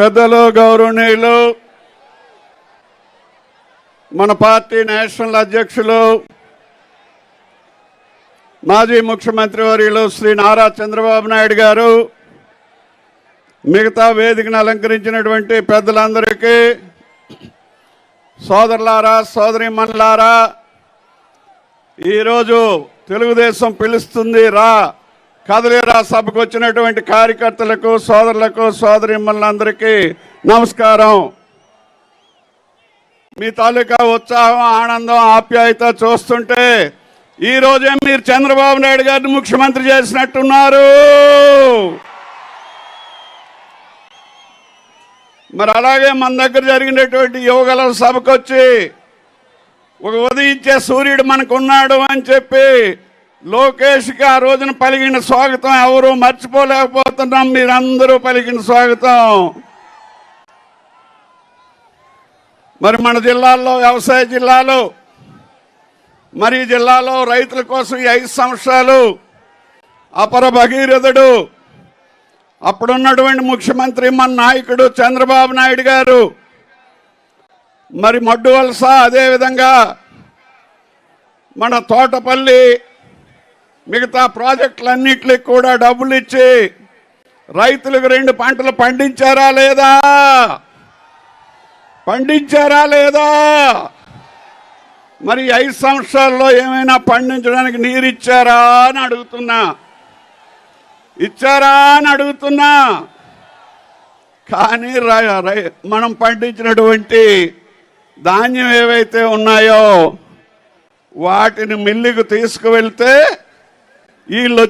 పెద్దలు గౌరవనీయులు మన పార్టీ నేషనల్ అధ్యక్షులు మాజీ ముఖ్యమంత్రి వర్యులు శ్రీ నారా చంద్రబాబు నాయుడు గారు, మిగతా వేదికను అలంకరించినటువంటి పెద్దలందరికీ, సోదరులారా సోదరీమణులారా, ఈరోజు తెలుగుదేశం పిలుస్తుంది రా కదలిరా సభకు వచ్చినటువంటి కార్యకర్తలకు, సోదరులకు, సోదరీమణులందరికీ నమస్కారం. మీ తాలూకా ఉత్సాహం, ఆనందం, ఆప్యాయత చూస్తుంటే ఈ రోజే మీరు చంద్రబాబు నాయుడు గారిని ముఖ్యమంత్రి చేసినట్టున్నారు. మరి అలాగే మన దగ్గర జరిగినటువంటి యువగల సభకు వచ్చి ఒక ఉదయించే సూర్యుడు మనకున్నాడు అని చెప్పి లోకేష్కి ఆ రోజున పలికిన స్వాగతం ఎవరు మర్చిపోలేకపోతున్నాం. మీరందరూ పలికిన స్వాగతం. మరి మన జిల్లాల్లో, వ్యవసాయ జిల్లాలో, మరి ఈ జిల్లాలో రైతుల కోసం ఈ 5 సంవత్సరాలు అపర భగీరథుడు, అప్పుడున్నటువంటి ముఖ్యమంత్రి మన నాయకుడు చంద్రబాబు నాయుడు గారు, మరి మడ్డు వలస, అదేవిధంగా మన తోటపల్లి, మిగతా ప్రాజెక్టులన్నింటికి కూడా డబ్బులు ఇచ్చి రైతులకు 2 పంటలు పండించారా లేదా? పండించారా లేదా? మరి 5 సంవత్సరాల్లో ఏమైనా పండించడానికి నీరు ఇచ్చారా అని అడుగుతున్నా. ఇచ్చారా అని అడుగుతున్నా. కానీ మనం పండించినటువంటి ధాన్యం ఏవైతే ఉన్నాయో వాటిని మిల్లుకు తీసుకువెళ్తే వీళ్ళు